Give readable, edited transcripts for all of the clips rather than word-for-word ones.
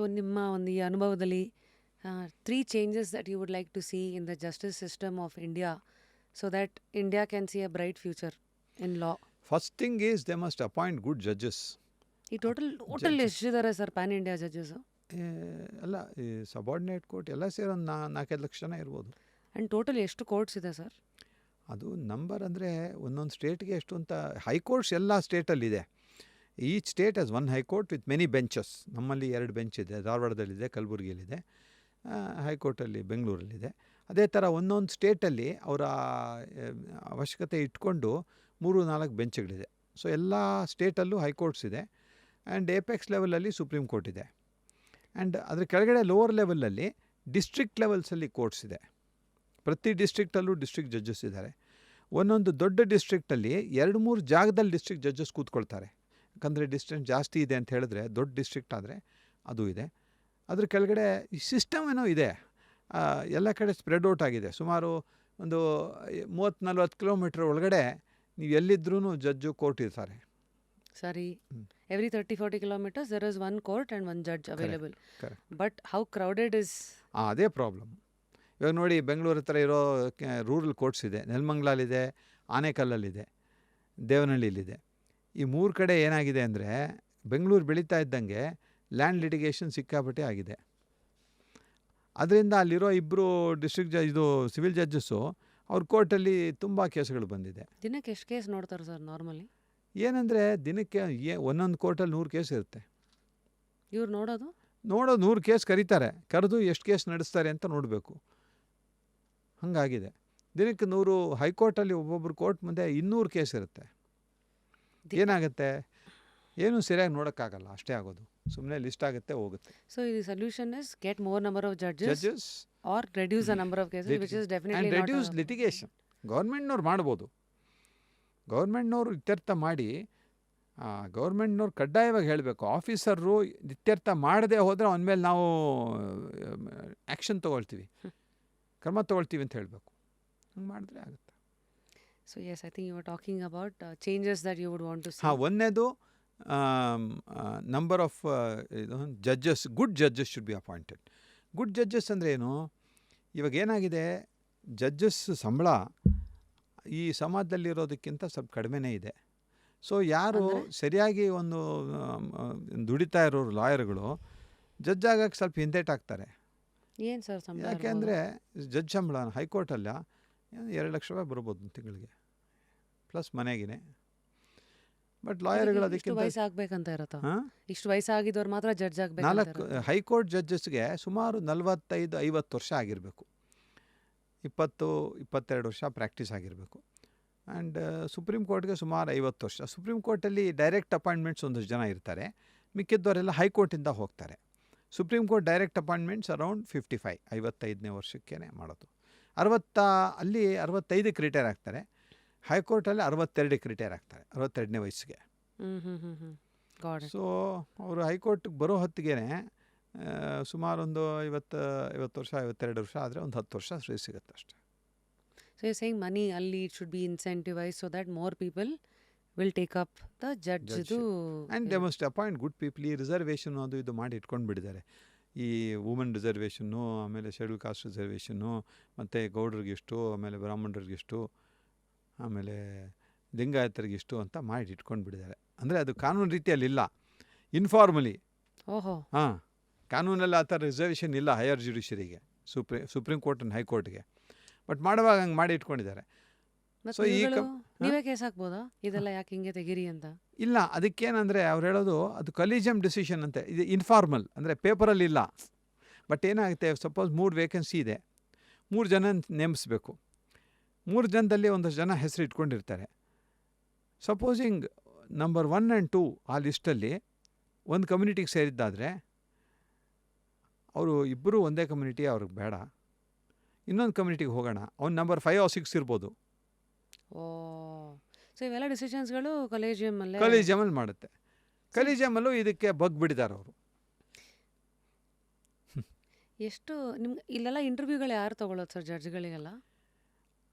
So ನಿಮ್ಮ ಒಂದು ಈ ಅನುಭವದಲ್ಲಿ 3 changes that you would like to see in the justice system of India so that India can see a bright future in law. First thing is they must appoint good judges. ಈ total ಎಷ್ಟಿದ್ದಾರೆ sir pan India judges? ಅಲ್ಲ, ಈ subordinate court ಎಲ್ಲ ಸೇರಿ ಒಂದು 4-5 ಲಕ್ಷ ಜನ ಇರ್ಬೋದು. And total ಎಷ್ಟು ಕೋರ್ಟ್ಸ್ ಇದೆ ಸರ್? ಅದು ನಂಬರ್ ಅಂದರೆ ಒಂದೊಂದು ಸ್ಟೇಟ್ಗೆ ಎಷ್ಟು ಅಂತ. ಹೈಕೋರ್ಟ್ಸ್ ಎಲ್ಲ ಸ್ಟೇಟಲ್ಲಿದೆ. Each state has one high court with many benches. ನಮ್ಮಲ್ಲಿ 2 ಬೆಂಚ್ ಇದೆ, ಧಾರವಾಡದಲ್ಲಿದೆ, ಕಲಬುರಗಿಯಲ್ಲಿದೆ, ಹೈಕೋರ್ಟಲ್ಲಿ ಬೆಂಗಳೂರಲ್ಲಿದೆ. ಅದೇ ಥರ ಒಂದೊಂದು ಸ್ಟೇಟಲ್ಲಿ ಅವರ ಅವಶ್ಯಕತೆ ಇಟ್ಕೊಂಡು 3-4 ಬೆಂಚ್ಗಳಿದೆ. ಸೊ ಎಲ್ಲ ಸ್ಟೇಟಲ್ಲೂ ಹೈಕೋರ್ಟ್ಸ್ ಇದೆ. ಆ್ಯಂಡ್ ಏಪೆಕ್ಸ್ ಲೆವೆಲಲ್ಲಿ ಸುಪ್ರೀಂ ಕೋರ್ಟ್ ಇದೆ. ಆ್ಯಂಡ್ ಅದ್ರ ಕೆಳಗಡೆ ಲೋವರ್ ಲೆವೆಲಲ್ಲಿ ಡಿಸ್ಟ್ರಿಕ್ಟ್ ಲೆವೆಲ್ಸಲ್ಲಿ ಕೋರ್ಟ್ಸ್ ಇದೆ. ಪ್ರತಿ ಡಿಸ್ಟ್ರಿಕ್ಟಲ್ಲೂ ಡಿಸ್ಟ್ರಿಕ್ಟ್ ಜಡ್ಜಸ್ ಇದ್ದಾರೆ. ಒಂದೊಂದು ದೊಡ್ಡ ಡಿಸ್ಟ್ರಿಕ್ಟಲ್ಲಿ 2-3 ಜಾಗದಲ್ಲಿ ಡಿಸ್ಟ್ರಿಕ್ಟ್ ಜಡ್ಜಸ್ ಕೂತ್ಕೊಳ್ತಾರೆ. ಯಾಕಂದರೆ ಡಿಸ್ಟೆನ್ಸ್ ಜಾಸ್ತಿ ಇದೆ ಅಂತ ಹೇಳಿದ್ರೆ, ದೊಡ್ಡ ಡಿಸ್ಟ್ರಿಕ್ಟ್ ಆದರೆ ಅದು ಇದೆ. ಅದ್ರ ಕೆಳಗಡೆ ಈ ಸಿಸ್ಟಮ್ ಏನೋ ಇದೆ, ಎಲ್ಲ ಕಡೆ ಸ್ಪ್ರೆಡ್ ಔಟ್ ಆಗಿದೆ. ಸುಮಾರು ಒಂದು 30-40 ಕಿಲೋಮೀಟ್ರ್ ಒಳಗಡೆ ನೀವು ಎಲ್ಲಿದ್ರೂ ಜಡ್ಜು ಕೋರ್ಟ್ ಇರ್ತಾರೆ. ಸರಿ, every 30-40 kilometers there is one court and one judge available. But how crowded is? ಅದೇ ಪ್ರಾಬ್ಲಮ್. ಇವಾಗ ನೋಡಿ, ಬೆಂಗಳೂರು ಹತ್ರ ಇರೋ ರೂರಲ್ ಕೋರ್ಟ್ಸ್ ಇದೆ. ನೆಲಮಂಗಲಲ್ಲಿದೆ, ಆನೇಕಲ್ಲಲ್ಲಿದೆ, ದೇವನಹಳ್ಳಿಲಿದೆ. ಈ 3 ಕಡೆ ಏನಾಗಿದೆ ಅಂದರೆ, ಬೆಂಗಳೂರು ಬೆಳೀತಾ ಇದ್ದಂಗೆ ಲ್ಯಾಂಡ್ ಲಿಟಿಗೇಷನ್ ಸಿಕ್ಕಾಪಟ್ಟೆ ಆಗಿದೆ. ಅದರಿಂದ ಅಲ್ಲಿರೋ 2 ಡಿಸ್ಟ್ರಿಕ್ಟ್ ಇದು ಸಿವಿಲ್ ಜಡ್ಜಸ್ಸು ಅವ್ರ ಕೋರ್ಟಲ್ಲಿ ತುಂಬ ಕೇಸ್ಗಳು ಬಂದಿದೆ. ದಿನಕ್ಕೆ ಎಷ್ಟು ಕೇಸ್ ನೋಡ್ತಾರೆ ಸರ್ ನಾರ್ಮಲಿ? ಏನಂದರೆ ದಿನಕ್ಕೆ ಒಂದೊಂದು ಕೋರ್ಟಲ್ಲಿ 100 ಕೇಸ್ ಇರುತ್ತೆ. ಇವ್ರು ನೋಡೋದು 100 ಕೇಸ್ ಕರೀತಾರೆ. ಕರೆದು ಎಷ್ಟು ಕೇಸ್ ನಡೆಸ್ತಾರೆ ಅಂತ ನೋಡಬೇಕು. ಹಾಗಾಗಿದೆ. ದಿನಕ್ಕೆ 100. ಹೈಕೋರ್ಟಲ್ಲಿ ಒಬ್ಬೊಬ್ಬರು ಕೋರ್ಟ್ ಮುಂದೆ 200 ಕೇಸ್ ಇರುತ್ತೆ. ಏನಾಗುತ್ತೆ? ಏನೂ ಸರಿಯಾಗಿ ನೋಡೋಕ್ಕಾಗಲ್ಲ, ಅಷ್ಟೇ ಆಗೋದು. ಸುಮ್ಮನೆ ಲಿಸ್ಟ್ ಆಗುತ್ತೆ, ಹೋಗುತ್ತೆ. ಸೊ ಈ solution is get more number of judges or reduce the number of cases, which is definitely not reduce litigation. ಗೌರ್ಮೆಂಟ್ನವ್ರು ಮಾಡ್ಬೋದು. ಗೌರ್ಮೆಂಟ್ನವ್ರು ಇತ್ಯರ್ಥ ಮಾಡಿ, ಗೌರ್ಮೆಂಟ್ನವ್ರು ಕಡ್ಡಾಯವಾಗಿ ಹೇಳಬೇಕು, ಆಫೀಸರು ಇತ್ಯರ್ಥ ಮಾಡದೆ ಹೋದರೆ ಅವನ ಮೇಲೆ ನಾವು ಆ್ಯಕ್ಷನ್ ತೊಗೊಳ್ತೀವಿ, ಕ್ರಮ ತೊಗೊಳ್ತೀವಿ ಅಂತ ಹೇಳಬೇಕು. ಹಂಗೆ ಮಾಡಿದ್ರೆ ಆಗುತ್ತೆ. So yes, I think you are talking about changes that you would want to see. ಒಂದನೇದು number of judges, good judges should be appointed. Good judges ಅಂದರೆ ಏನು? ಇವಾಗ ಏನಾಗಿದೆ, ಜಡ್ಜಸ್ ಸಂಬಳ ಈ ಸಮಾಜದಲ್ಲಿರೋದಕ್ಕಿಂತ ಸ್ವಲ್ಪ ಕಡಿಮೆನೇ ಇದೆ. ಸೊ ಯಾರು ಸರಿಯಾಗಿ ಒಂದು ದುಡಿತಾ ಇರೋರು ಲಾಯರ್ಗಳು ಜಡ್ಜ್ ಆಗೋಕ್ಕೆ ಸ್ವಲ್ಪ ಹಿಂದೇಟಾಗ್ತಾರೆ. ಏನು ಸರ್ ಸಂಬಳ? ಯಾಕೆಂದರೆ ಜಡ್ಜ್ ಸಂಬಳ ಹೈಕೋರ್ಟಲ್ಲ 2 ಲಕ್ಷ ರೂಪಾಯಿ ಬರ್ಬೋದು ತಿಂಗಳಿಗೆ, ಪ್ಲಸ್ ಮನೆಗಿನೇ. ಬಟ್ ಲಾಯರ್ಗಳು ಅದಕ್ಕೆ ವಯಸ್ಸಾಗಬೇಕಂತ ಇರುತ್ತಾ? ಇಷ್ಟು ವಯಸ್ಸಾಗಿದ್ದವ್ರು ಮಾತ್ರ ಜಡ್ಜ್ ಆಗಬೇಕು? 4 ಹೈಕೋರ್ಟ್ ಜಡ್ಜಸ್ಗೆ ಸುಮಾರು 45-50 ವರ್ಷ ಆಗಿರಬೇಕು. 20-22 ವರ್ಷ ಪ್ರಾಕ್ಟೀಸ್ ಆಗಿರಬೇಕು. ಆ್ಯಂಡ್ ಸುಪ್ರೀಂ ಕೋರ್ಟ್ಗೆ ಸುಮಾರು 50 ವರ್ಷ. ಸುಪ್ರೀಂ ಕೋರ್ಟಲ್ಲಿ ಡೈರೆಕ್ಟ್ ಅಪಾಯಿಂಟ್ಮೆಂಟ್ಸ್ ಒಂದಷ್ಟು ಜನ ಇರ್ತಾರೆ, ಮಿಕ್ಕಿದ್ದವರೆಲ್ಲ ಹೈಕೋರ್ಟಿಂದ ಹೋಗ್ತಾರೆ. Supreme court direct appointments around 55ನೇ ವರ್ಷಕ್ಕೇ ಮಾಡೋದು. ಅಲ್ಲಿ 65ಕ್ಕೆ ರಿಟೈರ್ ಆಗ್ತಾರೆ. ಹೈಕೋರ್ಟಲ್ಲಿ 62ಕ್ಕೆ ರಿಟೈರ್ ಆಗ್ತಾರೆ, 62ನೇ ವಯಸ್ಸಿಗೆ. ಸೊ ಅವರು ಹೈಕೋರ್ಟ್ಗೆ ಬರೋ ಹೊತ್ತಿಗೆ ಸುಮಾರು ಒಂದು 50 ವರ್ಷ, 52 ವರ್ಷ ಆದರೆ ಒಂದು 10 ವರ್ಷ ಫ್ರೀ ಸಿಗುತ್ತೆ ಅಷ್ಟೇ. ಸೊ ಯು ಸೇಯಿಂಗ್ ಮನಿ ಅಲ್ಲಿ it should be incentivise so that more people will take up the judge. And they must appoint good people. ಈ ರಿಸರ್ವೇಷನ್ ಅದು ಇದು ಮಾಡಿ ಇಟ್ಕೊಂಡು ಬಿಟ್ಟಿದ್ದಾರೆ. ಈ ವುಮೆನ್ ರಿಸರ್ವೇಷನ್ನು, ಆಮೇಲೆ ಶೆಡ್ಯೂಲ್ ಕಾಸ್ಟ್ ರಿಸರ್ವೇಷನ್ನು, ಮತ್ತು ಗೌಡ್ರಿಗಿಷ್ಟು, ಆಮೇಲೆ ಬ್ರಾಹ್ಮಣರಿಗಿಷ್ಟು, ಆಮೇಲೆ ಲಿಂಗಾಯತರಿಗಿಷ್ಟು ಅಂತ ಮಾಡಿ ಇಟ್ಕೊಂಡು ಬಿಟ್ಟಿದ್ದಾರೆ. ಅಂದರೆ ಅದು ಕಾನೂನು ರೀತಿಯಲ್ಲಿಲ್ಲ, ಇನ್ಫಾರ್ಮಲಿ. ಓಹೋ. ಹಾಂ, ಕಾನೂನಲ್ಲಿ ಆ ಥರ ರಿಸರ್ವೇಷನ್ ಇಲ್ಲ ಹೈಯರ್ ಜುಡಿಷರಿಗೆ, ಸುಪ್ರೀಂ ಕೋರ್ಟ್ ಆ್ಯಂಡ್ ಹೈಕೋರ್ಟ್ಗೆ. ಬಟ್ ಮಾಡುವಾಗ ಹಂಗೆ ಮಾಡಿ ಇಟ್ಕೊಂಡಿದ್ದಾರೆ. ಸೊ ನೀವೇ ಕೇಸ್ ಹಾಕ್ಬೋದಾ ಇದೆಲ್ಲ ಯಾಕೆ ಹಿಂಗೆ ತೆಗೀರಿ ಅಂತ? ಇಲ್ಲ, ಅದಕ್ಕೇನಂದರೆ ಅವ್ರು ಹೇಳೋದು ಅದು ಕಲೀಜಿಯಮ್ ಡಿಸಿಷನ್ ಅಂತೆ. ಇದು ಇನ್ಫಾರ್ಮಲ್, ಅಂದರೆ ಪೇಪರಲ್ಲಿ ಇಲ್ಲ. ಬಟ್ ಏನಾಗುತ್ತೆ, ಸಪೋಸ್ 3 ವೇಕೆನ್ಸಿ ಇದೆ, 3 ಜನ ನೇಮಿಸ್ಬೇಕು. 3 ಜನದಲ್ಲಿ ಒಂದಷ್ಟು ಜನ ಹೆಸರು ಇಟ್ಕೊಂಡಿರ್ತಾರೆ. ಸಪೋಸಿಂಗ್ ನಂಬರ್ 1 ಆ್ಯಂಡ್ 2 ಆ ಲಿಸ್ಟಲ್ಲಿ ಒಂದು ಕಮ್ಯುನಿಟಿಗೆ ಸೇರಿದ್ದಾದರೆ, ಅವರು ಇಬ್ಬರು ಒಂದೇ ಕಮ್ಯುನಿಟಿ, ಅವ್ರಿಗೆ ಬೇಡ, ಇನ್ನೊಂದು ಕಮ್ಯುನಿಟಿಗೆ ಹೋಗೋಣ, ಅವ್ನು ನಂಬರ್ 5 or 6 ಇರ್ಬೋದು. ಓ, ಸೊ ಇವೆಲ್ಲ ಡಿಸಿಷನ್ಸ್ಗಳು ಕಲೇಜಿಯಮಲ್ಲಿ ಮಾಡುತ್ತೆ. ಕಲೇಜಿಯಮಲ್ಲೂ ಇದಕ್ಕೆ ಬಿಟ್ಟಿದ್ದಾರೆ ಅವರು. ಎಷ್ಟು ನಿಮ್ಗೆ ಇಲ್ಲೆಲ್ಲ ಇಂಟರ್ವ್ಯೂಗಳು ಯಾರು ತೊಗೊಳ್ಳೋದು ಸರ್ ಜಡ್ಜ್ಗಳಿಗೆಲ್ಲ?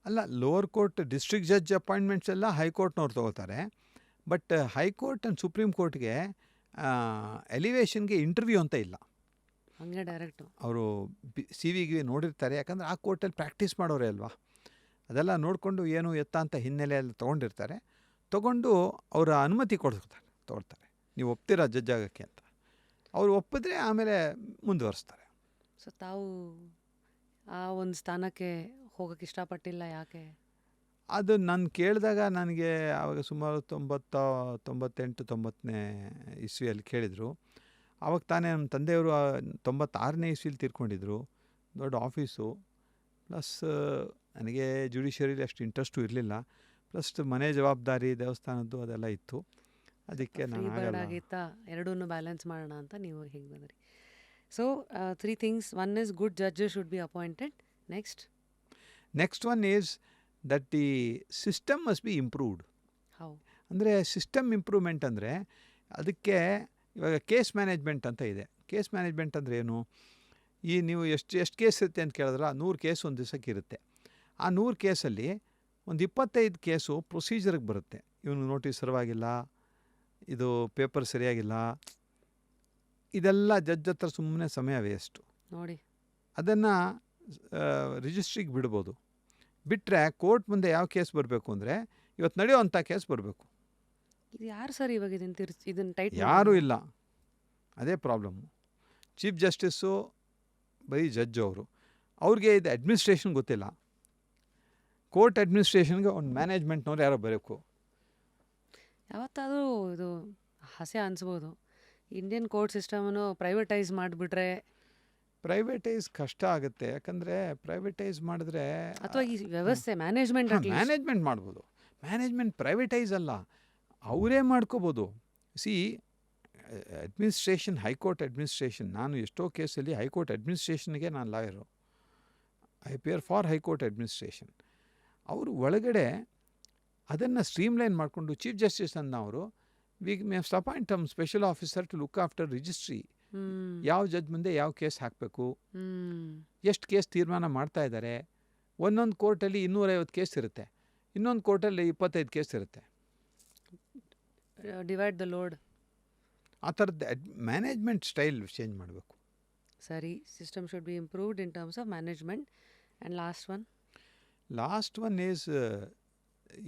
ಅಲ್ಲ, lower court district judge appointments ಎಲ್ಲ ಹೈಕೋರ್ಟ್ನವ್ರು ತೊಗೋತಾರೆ. ಬಟ್ ಹೈಕೋರ್ಟ್ ಆ್ಯಂಡ್ ಸುಪ್ರೀಂ ಕೋರ್ಟ್ಗೆ ಎಲಿವೇಷನ್ಗೆ ಇಂಟರ್ವ್ಯೂ ಅಂತ ಇಲ್ಲ. ಹಂಗೆ ಡೈರೆಕ್ಟು. ಅವರು ಸಿ ವಿಗೆ ನೋಡಿರ್ತಾರೆ, ಯಾಕಂದರೆ ಆ ಕೋರ್ಟಲ್ಲಿ ಪ್ರಾಕ್ಟೀಸ್ ಮಾಡೋರೇ ಅಲ್ವಾ. ಅದೆಲ್ಲ ನೋಡಿಕೊಂಡು ಏನು ಎತ್ತ ಅಂತ ಹಿನ್ನೆಲೆಯಲ್ಲಿ ತೊಗೊಂಡಿರ್ತಾರೆ. ತೊಗೊಂಡು ಅವರ ಅನುಮತಿ ತೊಗೊಳ್ತಾರೆ, ನೀವು ಒಪ್ತೀರಾ ಜಡ್ಜ್ ಆಗೋಕ್ಕೆ ಅಂತ. ಅವರು ಒಪ್ಪಿದ್ರೆ ಆಮೇಲೆ ಮುಂದುವರಿಸ್ತಾರೆ. ಸೊ ತಾವು ಆ ಒಂದು ಸ್ಥಾನಕ್ಕೆ ಹೋಗೋಕ್ಕೆ ಇಷ್ಟಪಟ್ಟಿಲ್ಲ, ಯಾಕೆ? ಅದು ನಾನು ಕೇಳಿದಾಗ ನನಗೆ ಆವಾಗ ಸುಮಾರು 98-90ನೇ ಇಸ್ವಿಯಲ್ಲಿ ಕೇಳಿದರು. ಆವಾಗ ತಾನೇ ನಮ್ಮ ತಂದೆಯವರು 96ನೇ ಇಸ್ವಿಲಿ ತೀರ್ಕೊಂಡಿದ್ರು. ದೊಡ್ಡ ಆಫೀಸು, ಪ್ಲಸ್ ನನಗೆ ಜುಡಿಷಿಯರಿಲಿ ಅಷ್ಟು ಇಂಟ್ರೆಸ್ಟು ಇರಲಿಲ್ಲ. ಪ್ಲಸ್ ಮನೆ ಜವಾಬ್ದಾರಿ, ದೇವಸ್ಥಾನದ್ದು ಅದೆಲ್ಲ ಇತ್ತು. ಅದಕ್ಕೆ ಫ್ರೀ ನಾನು ಬರ್ಡ್ ಆಗಲ್ಲ. ಆಗಿತ್ತಾ, ಎರಡನ್ನೂ ಬ್ಯಾಲೆನ್ಸ್ ಮಾಡೋಣ ಅಂತ ನೀವು ಹೇಗೆ ಬಂದ್ರಿ? So 3 things. 1 is good judges should be appointed. Next one is that the system must be improved. How? ಅಂದರೆ ಸಿಸ್ಟಮ್ ಇಂಪ್ರೂವ್ಮೆಂಟ್ ಅಂದರೆ ಅದಕ್ಕೆ ಇವಾಗ ಕೇಸ್ ಮ್ಯಾನೇಜ್ಮೆಂಟ್ ಅಂತ ಇದೆ. ಕೇಸ್ ಮ್ಯಾನೇಜ್ಮೆಂಟ್ ಅಂದರೆ ಏನು? ನೀವು ಎಷ್ಟು ಕೇಸ್ ಇರುತ್ತೆ ಅಂತ ಕೇಳಿದ್ರೆ 100 ಕೇಸ್ ಒಂದು ದಿವಸಕ್ಕೆ ಇರುತ್ತೆ. ಆ 100 ಕೇಸಲ್ಲಿ ಒಂದು 25 ಕೇಸು ಪ್ರೊಸೀಜರ್ಗೆ ಬರುತ್ತೆ. ಇವನು ನೋಟಿಸ್ ಸರ್ವಾಗಿಲ್ಲ, ಇದು ಪೇಪರ್ ಸರಿಯಾಗಿಲ್ಲ, ಇದೆಲ್ಲ ಜಡ್ಜ್ ಹತ್ರ ಸುಮ್ಮನೆ ಸಮಯ ವೇಸ್ಟು. ನೋಡಿ, ಅದನ್ನು ರಿಜಿಸ್ಟ್ರಿಗೆ ಬಿಡ್ಬೋದು. ಬಿಟ್ಟರೆ ಕೋರ್ಟ್ ಮುಂದೆ ಯಾವ ಕೇಸ್ ಬರಬೇಕು ಅಂದರೆ ಇವತ್ತು ನಡೆಯೋವಂಥ ಕೇಸ್ ಬರಬೇಕು. ಇದು ಯಾರು ಸರ್ ಇವಾಗ ಇದನ್ನು ಟೈಟ್ ಯಾರೂ ಇಲ್ಲ, ಅದೇ ಪ್ರಾಬ್ಲಮ್ಮು. ಚೀಫ್ ಜಸ್ಟಿಸ್ಸು ಬರೀ ಜಡ್ಜ್ ಅವರು, ಅವ್ರಿಗೆ ಇದು ಅಡ್ಮಿನಿಸ್ಟ್ರೇಷನ್ ಗೊತ್ತಿಲ್ಲ. ಕೋರ್ಟ್ ಅಡ್ಮಿನಿಸ್ಟ್ರೇಷನ್ಗೆ ಒಂದು ಮ್ಯಾನೇಜ್ಮೆಂಟ್ನವ್ರು ಯಾರೋ ಬರಬೇಕು. ಯಾವತ್ತಾದರೂ ಇದು ಹಾಸ್ಯ ಅನಿಸ್ಬೋದು, ಇಂಡಿಯನ್ ಕೋರ್ಟ್ ಸಿಸ್ಟಮನ್ನು ಪ್ರೈವೇಟೈಸ್ ಮಾಡಿಬಿಟ್ರೆ, ಪ್ರೈವೇಟೈಸ್ ಕಷ್ಟ ಆಗುತ್ತೆ. ಯಾಕಂದರೆ ಪ್ರೈವೇಟೈಸ್ ಮಾಡಿದ್ರೆ ಅಥವಾ ಈ ವ್ಯವಸ್ಥೆ ಮ್ಯಾನೇಜ್ಮೆಂಟ್ ಮ್ಯಾನೇಜ್ಮೆಂಟ್ ಮಾಡ್ಬೋದು. ಮ್ಯಾನೇಜ್ಮೆಂಟ್ ಪ್ರೈವೇಟೈಸ್ ಅಲ್ಲ, ಅವರೇ ಮಾಡ್ಕೋಬೋದು. ಸಿ, ಅಡ್ಮಿನಿಸ್ಟ್ರೇಷನ್, ಹೈಕೋರ್ಟ್ ಅಡ್ಮಿನಿಸ್ಟ್ರೇಷನ್, ನಾನು ಎಷ್ಟೋ ಕೇಸಲ್ಲಿ ಹೈಕೋರ್ಟ್ ಅಡ್ಮಿನಿಸ್ಟ್ರೇಷನ್ಗೆ ನಾನು lawyer, appear for high court administration. ಅವರು ಒಳಗಡೆ ಅದನ್ನು ಸ್ಟ್ರೀಮ್ಲೈನ್ ಮಾಡಿಕೊಂಡು ಚೀಫ್ ಜಸ್ಟಿಸ್ ಅನ್ನೋರು we must appoint some special officer to look after registry. ಯಾವ ಜಡ್ಜ್ ಮುಂದೆ ಯಾವ ಕೇಸ್ ಹಾಕಬೇಕು, ಎಷ್ಟು ಕೇಸ್ ತೀರ್ಮಾನ ಮಾಡ್ತಾ ಇದ್ದಾರೆ. ಒಂದೊಂದು ಕೋರ್ಟಲ್ಲಿ 250 ಕೇಸ್ ಇರುತ್ತೆ, ಇನ್ನೊಂದು ಕೋರ್ಟಲ್ಲಿ 25 ಕೇಸ್ ಇರುತ್ತೆ. Divide the load. ಆ ಥರದ್ದು ಮ್ಯಾನೇಜ್ಮೆಂಟ್ ಸ್ಟೈಲ್ ಚೇಂಜ್ ಮಾಡಬೇಕು. ಸರಿ, system should be improved in terms of management. And last one is,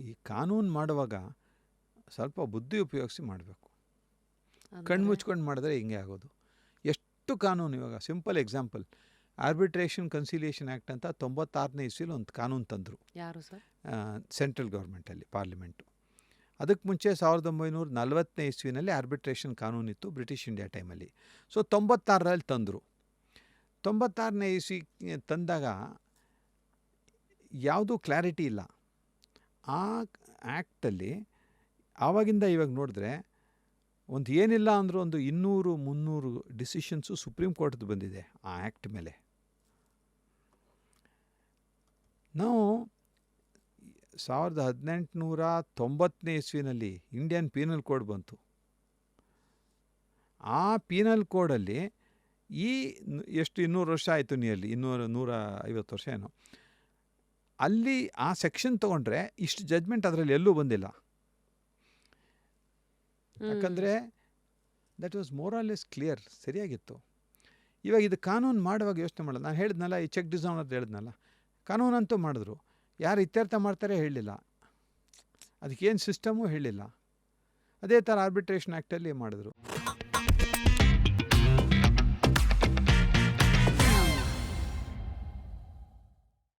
ಈ ಕಾನೂನು ಮಾಡುವಾಗ ಸ್ವಲ್ಪ ಬುದ್ಧಿ ಉಪಯೋಗಿಸಿ ಮಾಡಬೇಕು. ಕಣ್ಣು ಮುಚ್ಕೊಂಡು ಮಾಡಿದ್ರೆ ಹಿಂಗೆ ಆಗೋದು. ಎಷ್ಟು ಕಾನೂನು, ಇವಾಗ simple example, arbitration conciliation act ಅಂತ 96ನೇ ಇಸ್ವಿಲಿ ಒಂದು ಕಾನೂನು ತಂದರು. ಯಾರು ಸರ್? Central ಗೌರ್ಮೆಂಟಲ್ಲಿ, parliament. ಅದಕ್ಕೆ ಮುಂಚೆ 1940ನೇ ಇಸ್ವಿನಲ್ಲಿ ಆರ್ಬಿಟ್ರೇಷನ್ ಕಾನೂನಿತ್ತು ಬ್ರಿಟಿಷ್ ಇಂಡಿಯಾ ಟೈಮಲ್ಲಿ. ಸೊ 96ರಲ್ಲಿ ತಂದರು. 96ನೇ ಇಸ್ವಿ ತಂದಾಗ ಯಾವುದೂ ಕ್ಲಾರಿಟಿ ಇಲ್ಲ ಆ ಆ್ಯಕ್ಟಲ್ಲಿ. ಆವಾಗಿಂದ ಇವಾಗ ನೋಡಿದ್ರೆ ಒಂದು ಏನಿಲ್ಲ ಅಂದರೂ ಒಂದು 200-300 ಡಿಸಿಷನ್ಸು ಸುಪ್ರೀಂ ಕೋರ್ಟ್ದು ಬಂದಿದೆ ಆ ಆ್ಯಕ್ಟ್ ಮೇಲೆ. ನಾವು 1890ನೇ ಇಸ್ವಿನಲ್ಲಿ ಇಂಡಿಯನ್ ಪೀನಲ್ ಕೋಡ್ ಬಂತು. ಆ ಪೀನಲ್ ಕೋಡಲ್ಲಿ ಎಷ್ಟು 200 ವರ್ಷ ಆಯಿತು, ನಿಯರ್ಲಿ 150 ವರ್ಷ ಏನೋ, ಅಲ್ಲಿ ಆ ಸೆಕ್ಷನ್ ತೊಗೊಂಡ್ರೆ ಇಷ್ಟು ಜಡ್ಜ್ಮೆಂಟ್ ಅದರಲ್ಲಿ ಎಲ್ಲೂ ಬಂದಿಲ್ಲ. ಯಾಕಂದರೆ that was more or less clear, ಸರಿಯಾಗಿತ್ತು. ಇವಾಗ ಇದು ಕಾನೂನು ಮಾಡುವಾಗ ಯೋಚನೆ ಮಾಡೋದು. ನಾನು ಹೇಳಿದ್ನಲ್ಲ, ಈ ಚೆಕ್ ಡಿಸೌನ್ ಅಂತ ಹೇಳಿದ್ನಲ್ಲ, ಕಾನೂನಂತೂ ಮಾಡಿದ್ರು, ಯಾರು ಇತ್ಯರ್ಥ ಮಾಡ್ತಾರೆ ಹೇಳಲಿಲ್ಲ, ಅದಕ್ಕೇನು ಸಿಸ್ಟಮು ಹೇಳಿಲ್ಲ. ಅದೇ ಥರ ಆರ್ಬಿಟ್ರೇಷನ್ ಆ್ಯಕ್ಟಲ್ಲಿ ಮಾಡಿದ್ರು.